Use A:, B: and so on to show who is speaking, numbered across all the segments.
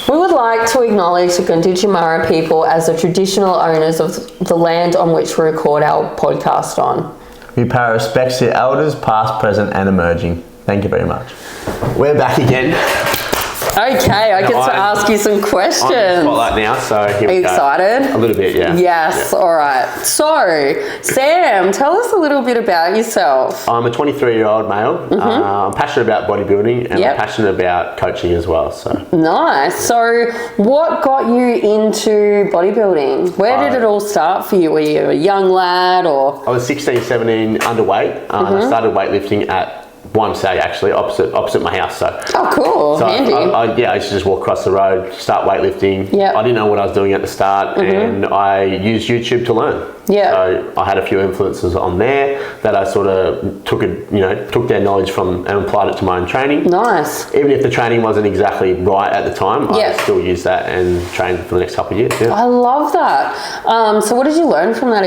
A: We would like to acknowledge the Gunditjmara people as the traditional owners of the land on which we record our podcast on.
B: We pay our respects to elders, past, present, and emerging. Thank you very much. We're back again.
A: Okay, I get to ask you some questions.
B: I'm in the spotlight now, so here we go.
A: Are you excited?
B: A little bit, yeah.
A: Yes, all right. So, Sam, tell us a little bit about yourself.
B: I'm a 23-year-old male. I'm passionate about bodybuilding, and I'm passionate about coaching as well. So
A: nice. So, what got you into bodybuilding? Where did it all start for you? Were you a young lad or?
B: I was 16, 17, underweight. I started weightlifting at YMCA, actually, opposite my house. So,
A: cool.
B: So
A: handy.
B: I used to just walk across the road, start weightlifting. I didn't know what I was doing at the start, and I used YouTube to learn. So I had a few influences on there that I sort of took their knowledge from and applied it to my own training.
A: Nice.
B: Even if the training wasn't exactly right at the time, I still used that and trained for the next couple of years. Yeah.
A: I love that. So what did you learn from that?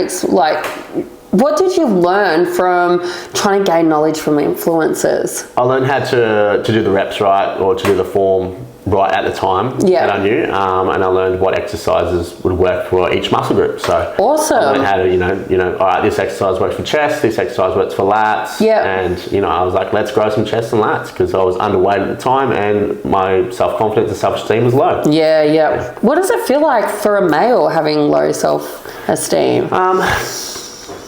A: What did you learn from trying to gain knowledge from influencers?
B: I learned how to do the reps right, or to do the form right at the time that I knew, and I learned what exercises would work for each muscle group. So
A: awesome.
B: I learned how to, all right, this exercise works for chest, this exercise works for lats, and I was like, let's grow some chest and lats, because I was underweight at the time and my self-confidence and self-esteem was low.
A: Yeah. What does it feel like for a male having low self-esteem?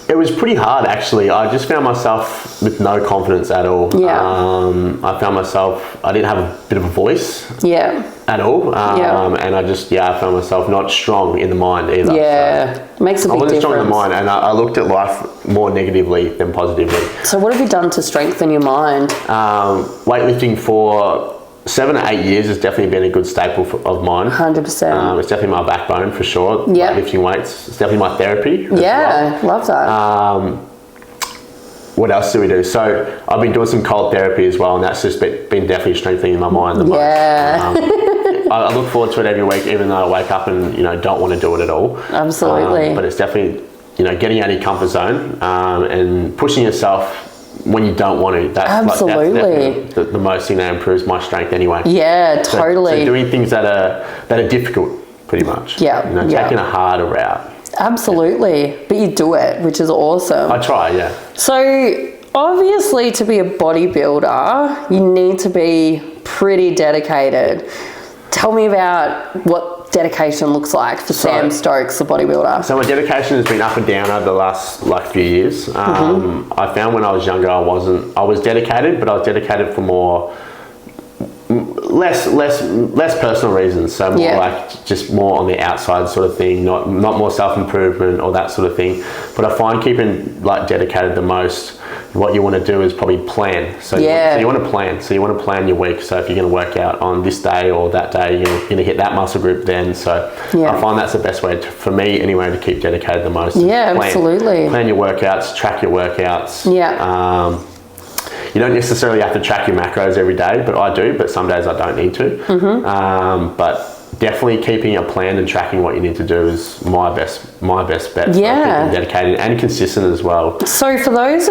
B: It was pretty hard, actually. I just found myself with no confidence at all. I found myself, I didn't have a bit of a voice at all. And I found myself not strong in the mind either.
A: So makes a big difference. I wasn't strong in the
B: mind, and I looked at life more negatively than positively.
A: So what have you done to strengthen your mind?
B: Weightlifting for 7 or 8 years has definitely been a good staple of mine.
A: 100%.
B: It's definitely my backbone for sure. Lifting weights, it's definitely my therapy as well.
A: Love that.
B: What else do we do? So I've been doing some cold therapy as well, and that's just been definitely strengthening my mind the most. I look forward to it every week, even though I wake up and don't want to do it at all.
A: Absolutely.
B: But it's definitely getting out of your comfort zone and pushing yourself when you don't want to. That's the most thing that improves my strength anyway.
A: Yeah, totally.
B: So doing things that are difficult, pretty much. Taking a harder route.
A: Absolutely. But you do it, which is awesome.
B: I try, yeah.
A: So obviously, to be a bodybuilder, you need to be pretty dedicated. Tell me about what dedication looks like for Sam Stokes, the bodybuilder.
B: So my dedication has been up and down over the last few years. I found when I was younger, I was dedicated, but I was dedicated for less personal reasons. So more like just more on the outside sort of thing, not more self-improvement or that sort of thing. But I find keeping dedicated the most, what you want to do is probably plan. So you want to plan. So you want to plan your week. So if you're going to work out on this day or that day, you're going to hit that muscle group then. So I find that's the best way for me anyway to keep dedicated the most.
A: Yeah, absolutely.
B: Plan your workouts, track your workouts. You don't necessarily have to track your macros every day, but I do. But some days I don't need to. But definitely keeping a plan and tracking what you need to do is my best bet.
A: Yeah.
B: Dedicated and consistent as well.
A: So for those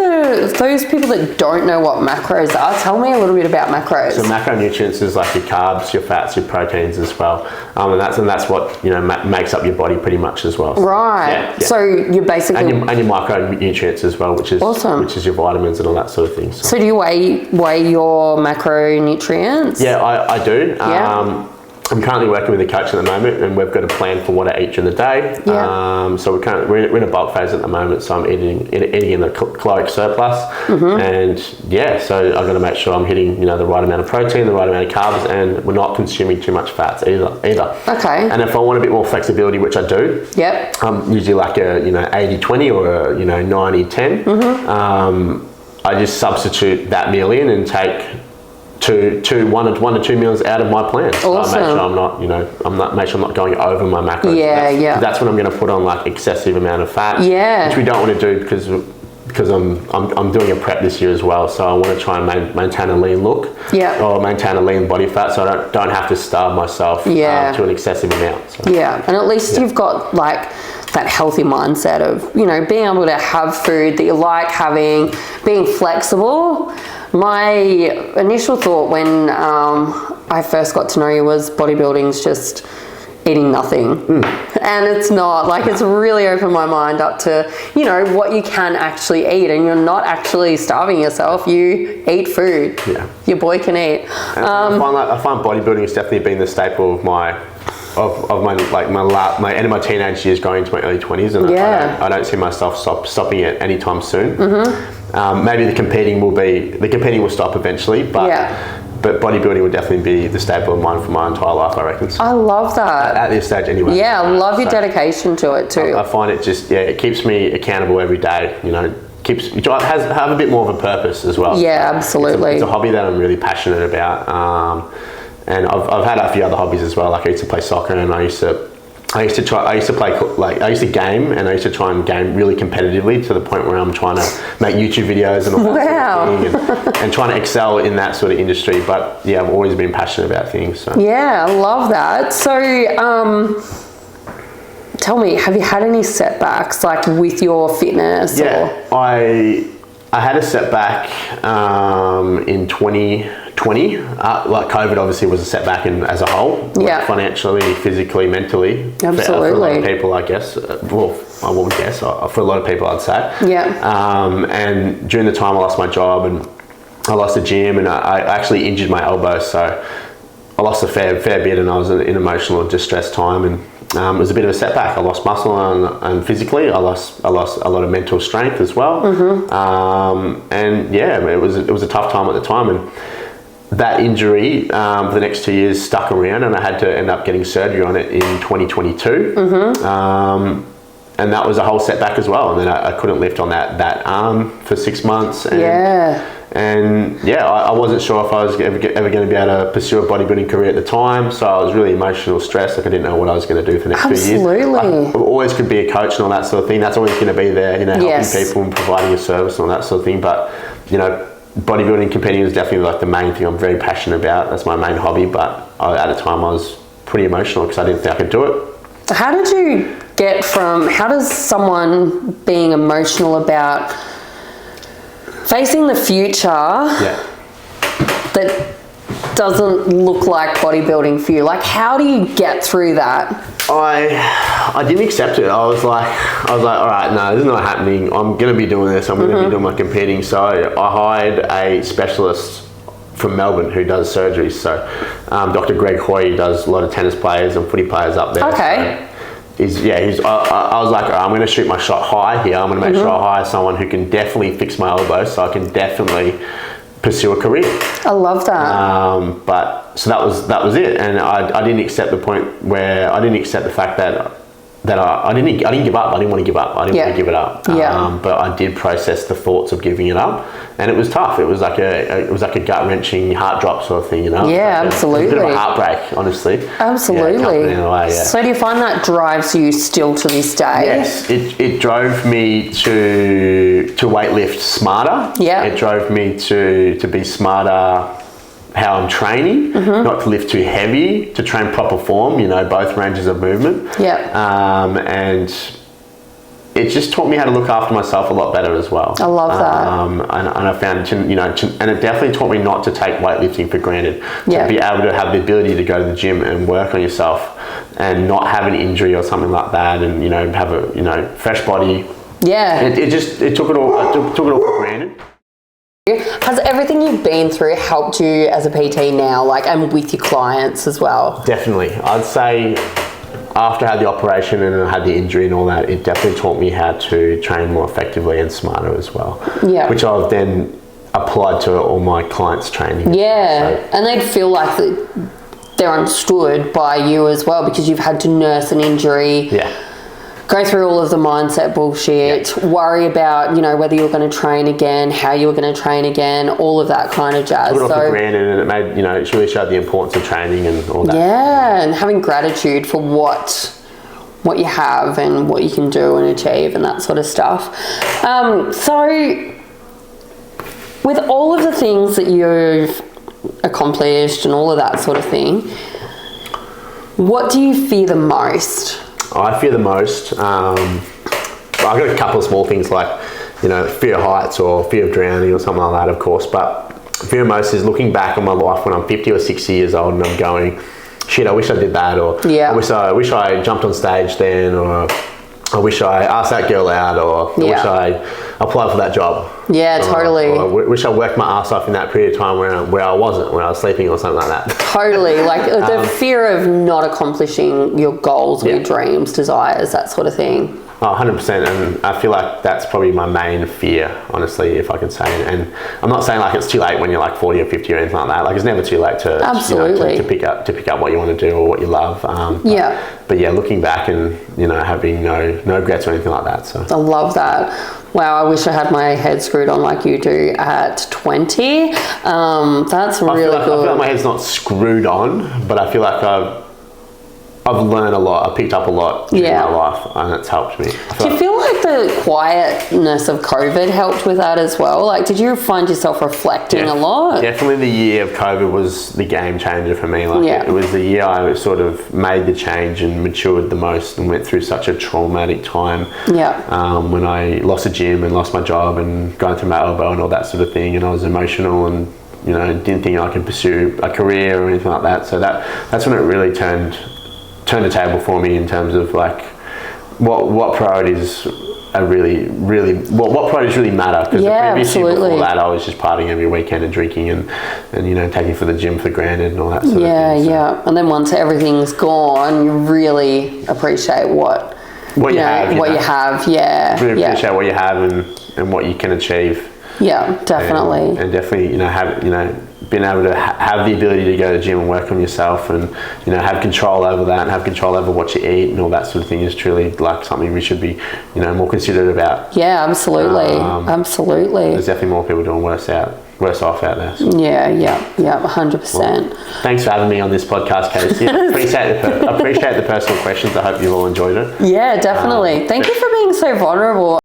A: people that don't know what macros are, tell me a little bit about macros.
B: So macronutrients is like your carbs, your fats, your proteins as well, and that's what makes up your body pretty much as well.
A: Right.
B: Yeah.
A: So you're basically
B: and your micronutrients as well, which is
A: awesome.
B: Which is your vitamins and all that sort of thing.
A: So do you weigh your macronutrients?
B: Yeah, I do.
A: Yeah.
B: I'm currently working with a coach at the moment, and we've got a plan for what I eat during the day. So we're in a bulk phase at the moment, so I'm eating in the caloric surplus, and so I've got to make sure I'm hitting the right amount of protein, the right amount of carbs, and we're not consuming too much fats either.
A: Okay.
B: And if I want a bit more flexibility, which I do, I'm usually like a 80-20 or a 90-10. I just substitute that meal in and take one to two meals out of my plan. So
A: awesome.
B: I make sure I'm not going over my macros. That's when I'm going to put on like excessive amount of fat. Which we don't want to do because I'm doing a prep this year as well. So I want to try and maintain a lean look. Or maintain a lean body fat, so I don't have to starve myself to an excessive amount. So.
A: And at least you've got like that healthy mindset of being able to have food that you like having, being flexible. My initial thought when I first got to know you was bodybuilding's just eating nothing. And it's not. Like, it's really opened my mind up to, you know, what you can actually eat, and you're not actually starving yourself. You eat food.
B: Yeah.
A: Your boy can eat.
B: I find bodybuilding has definitely been the staple of my end of my teenage years going into my early 20s, and I don't see myself stopping it anytime soon. Maybe the competing will stop eventually, but bodybuilding would definitely be the staple of mine for my entire life, I reckon.
A: I love that.
B: At this stage anyway.
A: Yeah, I love your dedication to it too.
B: I find it just, it keeps me accountable every have a bit more of a purpose as well.
A: Yeah, absolutely.
B: It's a hobby that I'm really passionate about. And I've had a few other hobbies as well. Like I used to play soccer, and I used to game, and I used to try and game really competitively to the point where I'm trying to make YouTube videos and all that sort of thing, and trying to excel in that sort of industry. But yeah, I've always been passionate about things. So. Yeah,
A: I love that. So tell me, have you had any setbacks like with your fitness?
B: Yeah, I had a setback in 2020. Like COVID obviously was a setback as a whole. Like financially, physically, mentally.
A: Absolutely.
B: For a lot of people, I guess. Well, I wouldn't guess. For a lot of people, I'd say.
A: Yeah.
B: And during the time I lost my job and I lost the gym, and I actually injured my elbow, so I lost a fair bit, and I was in emotional distress time, and it was a bit of a setback. I lost muscle, and physically I lost a lot of mental strength as well. And yeah, it was a tough time at the time, and that injury for the next 2 years stuck around, and I had to end up getting surgery on it in 2022. And that was a whole setback as well. And then I couldn't lift on that arm for 6 months. And, I wasn't sure if I was ever going to be able to pursue a bodybuilding career at the time. So I was really emotional, stressed. Like I didn't know what I was going to do for the next 2 years.
A: Absolutely.
B: I always could be a coach and all that sort of thing. That's always going to be there, helping people and providing a service and all that sort of thing. But, bodybuilding, competing is definitely like the main thing I'm very passionate about. That's my main hobby. But at the time I was pretty emotional because I didn't think I could do it.
A: How did you how does someone being emotional about facing the future that doesn't look like bodybuilding for you? Like, how do you get through that?
B: I didn't accept it. I was like, all right, no, this is not happening. I'm going to be doing this. I'm going to be doing my competing. So I hired a specialist from Melbourne who does surgeries. So Dr. Greg Hoy does a lot of tennis players and footy players up there.
A: Okay.
B: So I was like, all right, I'm going to shoot my shot high here. I'm going to make sure I hire someone who can definitely fix my elbow, so I can definitely pursue a career.
A: I love that.
B: But so that was it, and I didn't accept the point where I didn't accept the fact that I didn't give up. I didn't want to give up. I didn't want to give it up. But I did process the thoughts of giving it up, and it was tough. It was like a gut wrenching, heart drop sort of thing,
A: Yeah, absolutely.
B: It was a bit of a heartbreak, honestly.
A: Absolutely. So do you find that drives you still to this day?
B: Yes, it drove me to weightlift smarter. Yeah. It drove me to be smarter how I'm training, not to lift too heavy, to train proper form, both ranges of movement. Yeah. And it just taught me how to look after myself a lot better as well.
A: I love that.
B: And I found, and it definitely taught me not to take weightlifting for granted. To be able to have the ability to go to the gym and work on yourself and not have an injury or something like that, and, have a, fresh body. Yeah. It took it all for granted.
A: Has everything you've been through helped you as a PT now, and with your clients as well?
B: Definitely. I'd say after I had the operation and I had the injury and all that, it definitely taught me how to train more effectively and smarter as well. Yeah. Which I've then applied to all my clients' training.
A: Yeah. And they'd feel like they're understood by you as well, because you've had to nurse an injury. Yeah. Go through all of the mindset bullshit, worry about, whether you're going to train again, how you're going to train again, all of that kind of jazz.
B: Put it off for granted, and it made, it really showed the importance of training and all that.
A: Yeah, and having gratitude for what you have and what you can do and achieve and that sort of stuff. So with all of the things that you've accomplished and all of that sort of thing, what do you fear the most?
B: I fear the most. I've got a couple of small things like, fear of heights or fear of drowning or something like that, of course. But fear most is looking back on my life when I'm 50 or 60 years old and I'm going, shit, I wish I did that, or I wish I jumped on stage then, or I wish I asked that girl out, or I wish I applied for that job.
A: Yeah, totally.
B: Or I wish I worked my ass off in that period of time where I wasn't, where I was sleeping or something like that.
A: Totally. Like the fear of not accomplishing your goals, or your dreams, desires, that sort of thing.
B: Oh, 100%, and I feel like that's probably my main fear, honestly, if I can say. And I'm not saying like it's too late when you're like 40 or 50 or anything like that. Like it's never too late to
A: absolutely
B: to pick up what you want to do or what you love. But yeah, looking back and having no regrets or anything like that. So
A: I love that. Wow, I wish I had my head screwed on like you do at 20. That's really good. I
B: feel like my head's not screwed on, but I feel like I've learned a lot. I picked up a lot during my life, and it's helped me.
A: Do you feel like the quietness of COVID helped with that as well? Like, did you find yourself reflecting a lot?
B: Definitely the year of COVID was the game changer for me. Like, it was the year I sort of made the change and matured the most and went through such a traumatic time. When I lost a gym and lost my job and going through my elbow and all that sort of thing, and I was emotional and didn't think I could pursue a career or anything like that. So that's when it really turned the table for me in terms of like what priorities are what priorities really matter, because the previous year before that I was just partying every weekend and drinking and taking for the gym for granted and all that sort of thing. So. And
A: then once everything's gone, you really appreciate what you have. Really appreciate
B: what you have and what you can achieve.
A: Yeah, definitely.
B: And definitely, have being able to have the ability to go to the gym and work on yourself and have control over that and have control over what you eat and all that sort of thing is truly like something we should be more considerate about.
A: Yeah, absolutely. Absolutely.
B: There's definitely more people doing worse off out there. So.
A: Yeah, 100%.
B: Well, thanks for having me on this podcast, Casey. Appreciate the personal questions. I hope you've all enjoyed it.
A: Yeah, definitely. Thank you for being so vulnerable.